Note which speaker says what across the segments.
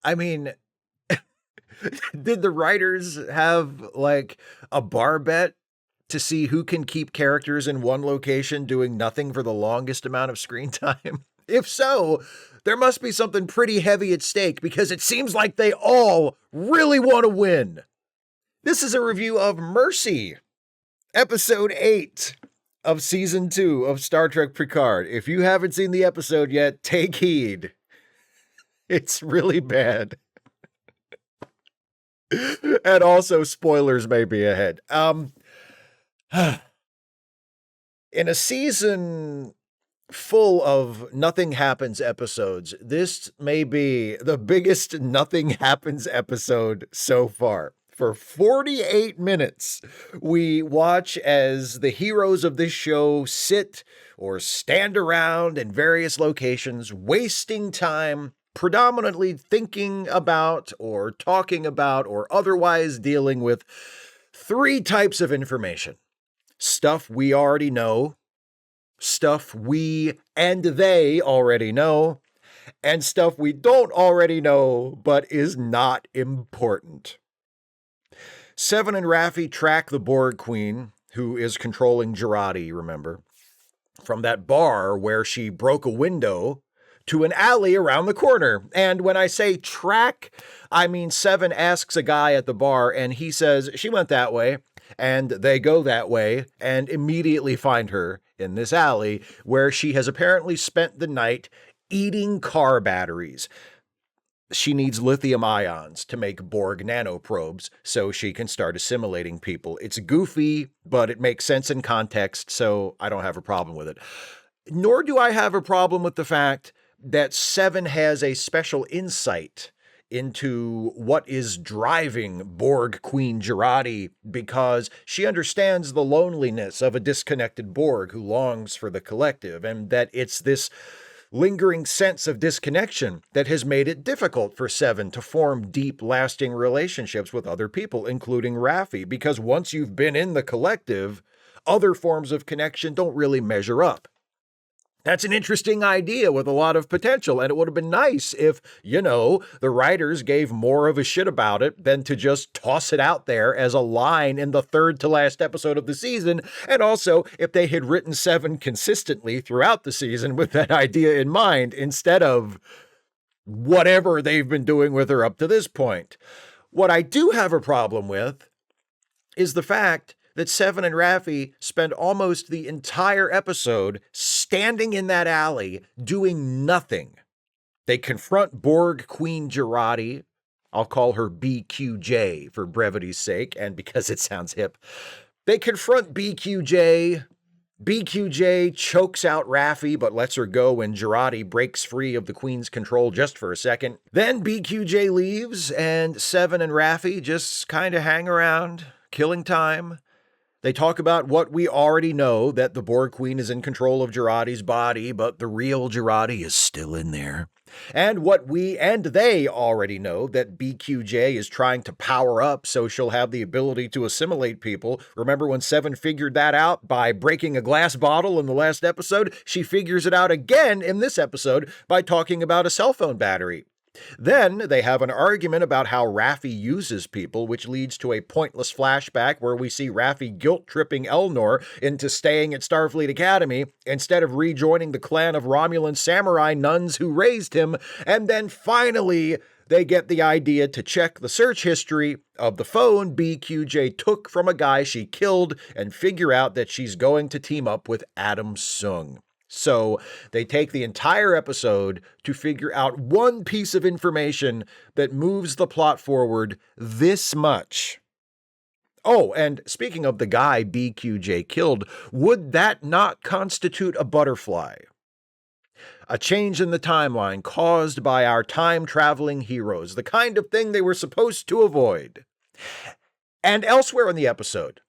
Speaker 1: I mean, did the writers have like a bar bet to see who can keep characters in one location doing nothing for the longest amount of screen time? If so, there must be something pretty heavy at stake because it seems like they all really want to win. This is a review of Mercy, episode 8 of season 2 of Star Trek Picard. If you haven't seen the episode yet, take heed. It's really bad. And also, spoilers may be ahead. In a season full of nothing happens episodes, this may be the biggest nothing happens episode so far. For 48 minutes, we watch as the heroes of this show sit or stand around in various locations, wasting time, predominantly thinking about or talking about or otherwise dealing with 3 types of information. Stuff we already know, stuff we and they already know, and stuff we don't already know but is not important. Seven and Raffi track the Borg Queen, who is controlling Jurati, remember, from that bar where she broke a window to an alley around the corner. And when I say track, I mean Seven asks a guy at the bar and he says, she went that way, and they go that way and immediately find her in this alley where she has apparently spent the night eating car batteries. She needs lithium ions to make Borg nanoprobes so she can start assimilating people. It's goofy, but it makes sense in context, so I don't have a problem with it. Nor do I have a problem with the fact that Seven has a special insight into what is driving Borg Queen Jurati because she understands the loneliness of a disconnected Borg who longs for the collective, and that it's this lingering sense of disconnection that has made it difficult for Seven to form deep, lasting relationships with other people, including Raffi, because once you've been in the collective, other forms of connection don't really measure up. That's an interesting idea with a lot of potential, and it would have been nice if, the writers gave more of a shit about it than to just toss it out there as a line in the third to last episode of the season, and also if they had written Seven consistently throughout the season with that idea in mind, instead of whatever they've been doing with her up to this point. What I do have a problem with is the fact that Seven and Raffi spend almost the entire episode standing in that alley doing nothing. They confront Borg Queen Jurati. I'll call her BQJ for brevity's sake and because it sounds hip. They confront BQJ. BQJ chokes out Raffi but lets her go when Jurati breaks free of the Queen's control just for a second. Then BQJ leaves and Seven and Raffi just kind of hang around, killing time. They talk about what we already know, that the Borg Queen is in control of Jurati's body, but the real Jurati is still in there. And what we and they already know, that BQJ is trying to power up so she'll have the ability to assimilate people. Remember when Seven figured that out by breaking a glass bottle in the last episode? She figures it out again in this episode by talking about a cell phone battery. Then they have an argument about how Raffi uses people, which leads to a pointless flashback where we see Raffi guilt-tripping Elnor into staying at Starfleet Academy instead of rejoining the clan of Romulan samurai nuns who raised him. And then finally, they get the idea to check the search history of the phone BQJ took from a guy she killed and figure out that she's going to team up with Adam Soong. So they take the entire episode to figure out one piece of information that moves the plot forward this much. Oh, and speaking of the guy BQJ killed, would that not constitute a butterfly? A change in the timeline caused by our time-traveling heroes, the kind of thing they were supposed to avoid. And elsewhere in the episode,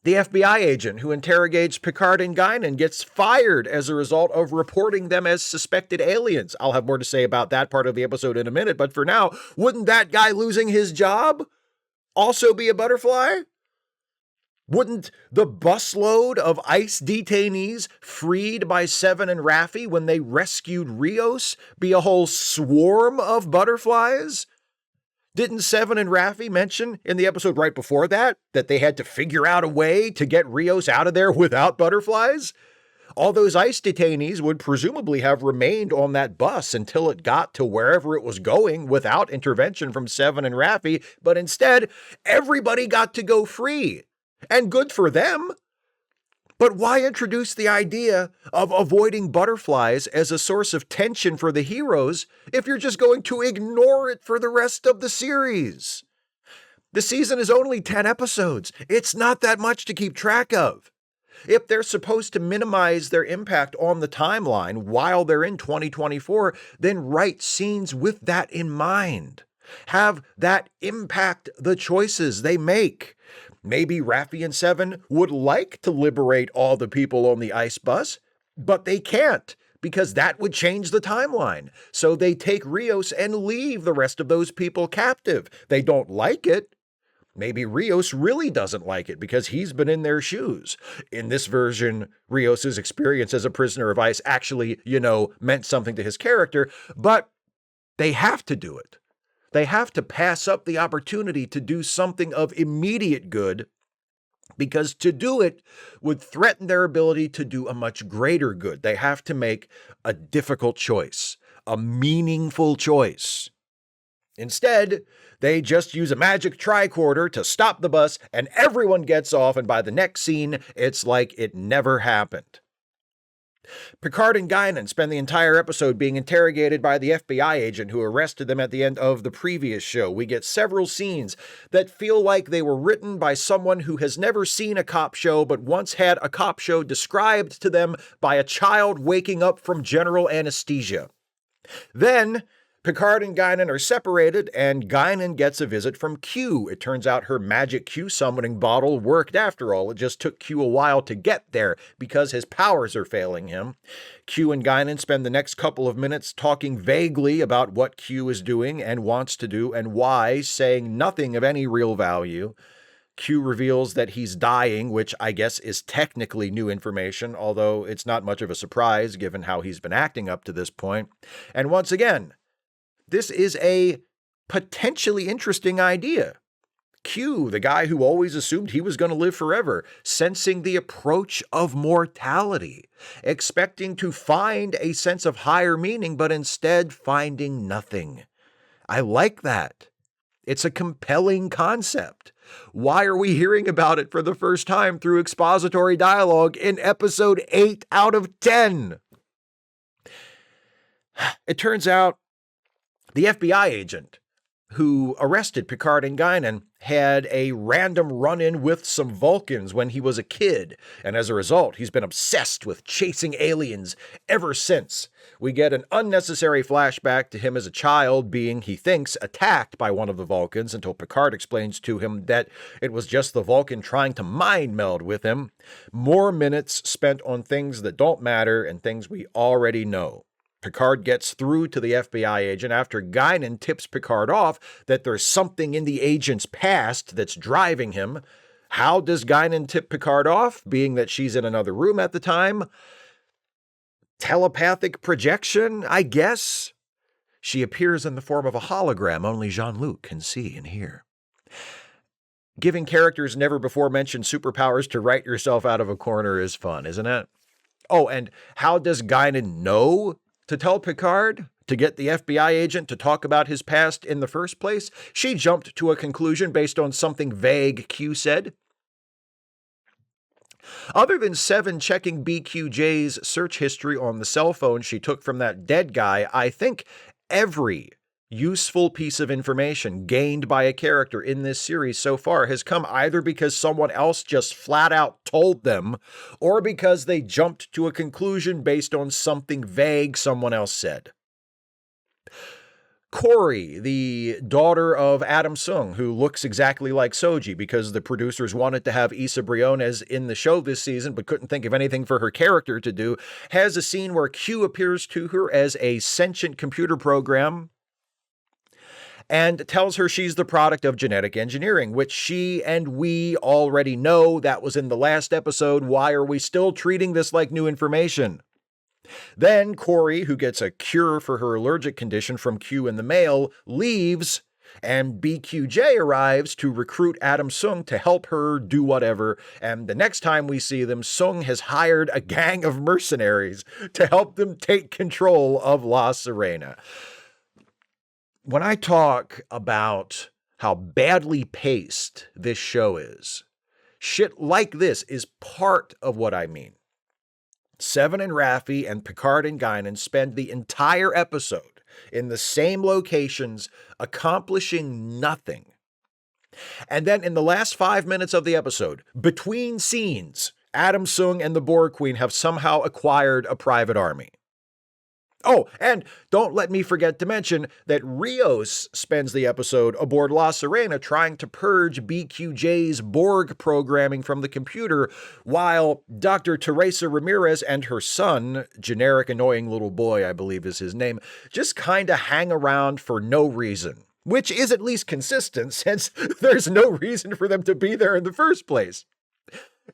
Speaker 1: the FBI agent who interrogates Picard and Guinan gets fired as a result of reporting them as suspected aliens. I'll have more to say about that part of the episode in a minute, but for now, wouldn't that guy losing his job also be a butterfly? Wouldn't the busload of ICE detainees freed by Seven and Raffi when they rescued Rios be a whole swarm of butterflies? Didn't Seven and Raffi mention in the episode right before that they had to figure out a way to get Rios out of there without butterflies? All those ICE detainees would presumably have remained on that bus until it got to wherever it was going without intervention from Seven and Raffi, but instead, everybody got to go free. And good for them. But why introduce the idea of avoiding butterflies as a source of tension for the heroes if you're just going to ignore it for the rest of the series? The season is only 10 episodes. It's not that much to keep track of. If they're supposed to minimize their impact on the timeline while they're in 2024, then write scenes with that in mind. Have that impact the choices they make. Maybe Raffi and Seven would like to liberate all the people on the ICE bus, but they can't because that would change the timeline. So they take Rios and leave the rest of those people captive. They don't like it. Maybe Rios really doesn't like it because he's been in their shoes. In this version, Rios's experience as a prisoner of ICE actually, meant something to his character, but they have to do it. They have to pass up the opportunity to do something of immediate good because to do it would threaten their ability to do a much greater good. They have to make a difficult choice, a meaningful choice. Instead, they just use a magic tricorder to stop the bus and everyone gets off, and by the next scene, it's like it never happened. Picard and Guinan spend the entire episode being interrogated by the FBI agent who arrested them at the end of the previous show. We get several scenes that feel like they were written by someone who has never seen a cop show but once had a cop show described to them by a child waking up from general anesthesia. Then, Picard and Guinan are separated, and Guinan gets a visit from Q. It turns out her magic Q summoning bottle worked after all. It just took Q a while to get there because his powers are failing him. Q and Guinan spend the next couple of minutes talking vaguely about what Q is doing and wants to do and why, saying nothing of any real value. Q reveals that he's dying, which I guess is technically new information, although it's not much of a surprise given how he's been acting up to this point. And once again, this is a potentially interesting idea. Q, the guy who always assumed he was going to live forever, sensing the approach of mortality, expecting to find a sense of higher meaning, but instead finding nothing. I like that. It's a compelling concept. Why are we hearing about it for the first time through expository dialogue in episode 8 out of 10? It turns out the FBI agent who arrested Picard and Guinan had a random run-in with some Vulcans when he was a kid, and as a result, he's been obsessed with chasing aliens ever since. We get an unnecessary flashback to him as a child being, he thinks, attacked by one of the Vulcans until Picard explains to him that it was just the Vulcan trying to mind meld with him. More minutes spent on things that don't matter and things we already know. Picard gets through to the FBI agent after Guinan tips Picard off that there's something in the agent's past that's driving him. How does Guinan tip Picard off, being that she's in another room at the time? Telepathic projection, I guess? She appears in the form of a hologram only Jean-Luc can see and hear. Giving characters never before mentioned superpowers to write yourself out of a corner is fun, isn't it? Oh, and how does Guinan know to tell Picard to get the FBI agent to talk about his past in the first place? She jumped to a conclusion based on something vague Q said. Other than Seven checking BQJ's search history on the cell phone she took from that dead guy, I think every useful piece of information gained by a character in this series so far has come either because someone else just flat out told them, or because they jumped to a conclusion based on something vague someone else said. Corey, the daughter of Adam Soong, who looks exactly like Soji because the producers wanted to have Issa Briones in the show this season but couldn't think of anything for her character to do, has a scene where Q appears to her as a sentient computer program and tells her she's the product of genetic engineering, which she and we already know. That was in the last episode. Why are we still treating this like new information? Then Corey, who gets a cure for her allergic condition from Q in the mail, leaves, and BQJ arrives to recruit Adam Soong to help her do whatever. And the next time we see them, Soong has hired a gang of mercenaries to help them take control of La Sirena. When I talk about how badly paced this show is, shit like this is part of what I mean. Seven and Raffi and Picard and Guinan spend the entire episode in the same locations, accomplishing nothing. And then in the last 5 minutes of the episode, between scenes, Adam Soong and the Borg Queen have somehow acquired a private army. Oh, and don't let me forget to mention that Rios spends the episode aboard La Sirena trying to purge BQJ's Borg programming from the computer, while Dr. Teresa Ramirez and her son, generic annoying little boy, I believe is his name, just kinda hang around for no reason, which is at least consistent since there's no reason for them to be there in the first place.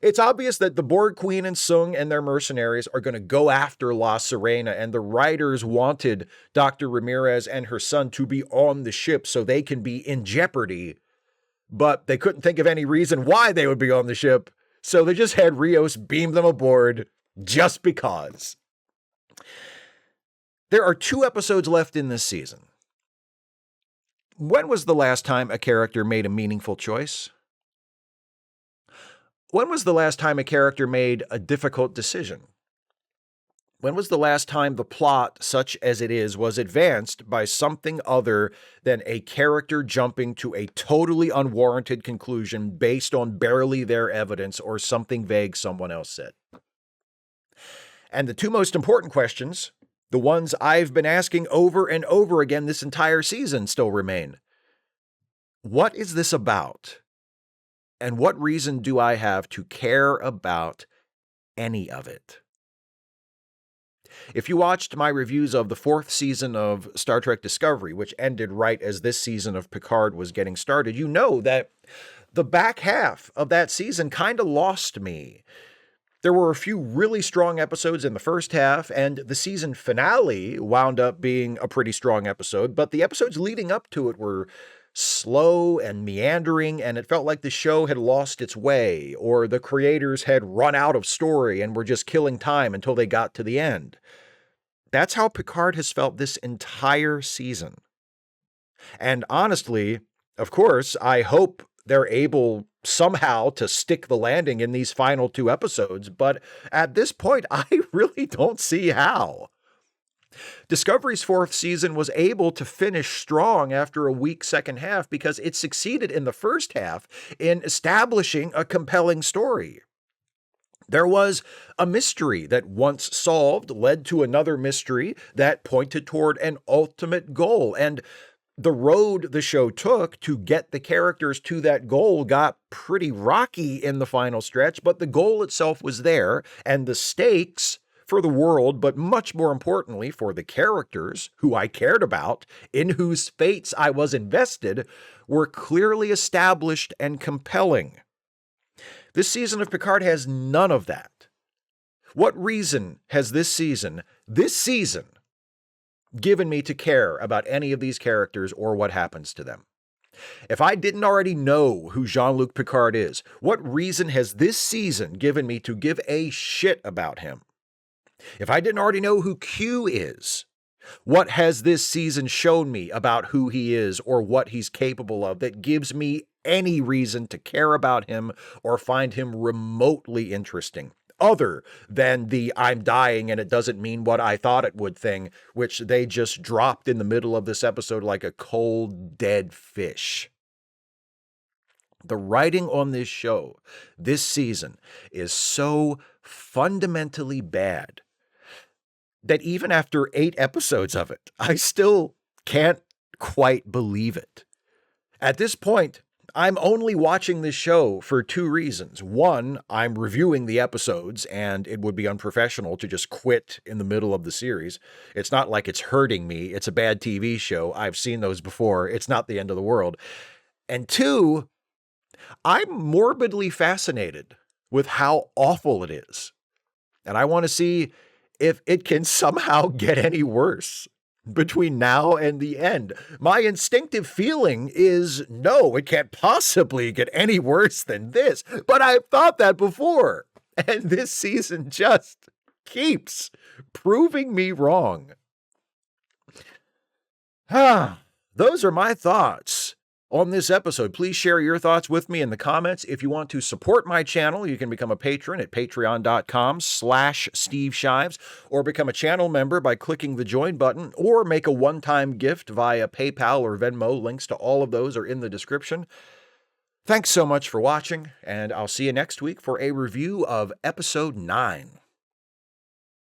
Speaker 1: It's obvious that the Borg Queen and Soong and their mercenaries are going to go after La Sirena, and the writers wanted Dr. Ramirez and her son to be on the ship so they can be in jeopardy, but they couldn't think of any reason why they would be on the ship, so they just had Rios beam them aboard just because. There are 2 episodes left in this season. When was the last time a character made a meaningful choice? When was the last time a character made a difficult decision? When was the last time the plot, such as it is, was advanced by something other than a character jumping to a totally unwarranted conclusion based on barely their evidence or something vague someone else said? And the 2 most important questions, the ones I've been asking over and over again this entire season, still remain. What is this about? And what reason do I have to care about any of it? If you watched my reviews of the 4th season of Star Trek Discovery, which ended right as this season of Picard was getting started, you know that the back half of that season kind of lost me. There were a few really strong episodes in the first half, and the season finale wound up being a pretty strong episode, but the episodes leading up to it were slow and meandering, and it felt like the show had lost its way, or the creators had run out of story and were just killing time until they got to the end. That's how Picard has felt this entire season. And honestly, of course, I hope they're able somehow to stick the landing in these final 2 episodes, but at this point, I really don't see how. Discovery's 4th season was able to finish strong after a weak second half because it succeeded in the first half in establishing a compelling story. There was a mystery that, once solved, led to another mystery that pointed toward an ultimate goal, and the road the show took to get the characters to that goal got pretty rocky in the final stretch, but the goal itself was there, and the stakes for the world, but much more importantly for the characters who I cared about, in whose fates I was invested, were clearly established and compelling. This season of Picard has none of that. What reason has this season, given me to care about any of these characters or what happens to them? If I didn't already know who Jean-Luc Picard is, what reason has this season given me to give a shit about him? If I didn't already know who Q is, what has this season shown me about who he is or what he's capable of that gives me any reason to care about him or find him remotely interesting, other than the "I'm dying and it doesn't mean what I thought it would" thing, which they just dropped in the middle of this episode like a cold, dead fish? The writing on this show this season is so fundamentally bad that even after 8 episodes of it, I still can't quite believe it. At this point, I'm only watching this show for two reasons. One, I'm reviewing the episodes, and it would be unprofessional to just quit in the middle of the series. It's not like it's hurting me. It's a bad TV show. I've seen those before. It's not the end of the world. And two, I'm morbidly fascinated with how awful it is. And I want to see if it can somehow get any worse between now and the end. My instinctive feeling is no, it can't possibly get any worse than this. But I've thought that before. And this season just keeps proving me wrong. Those are my thoughts on this episode. Please share your thoughts with me in the comments. If you want to support my channel, you can become a patron at patreon.com/Steve Shives, or become a channel member by clicking the join button, or make a one-time gift via PayPal or Venmo. Links to all of those are in the description. Thanks so much for watching, and I'll see you next week for a review of episode 9.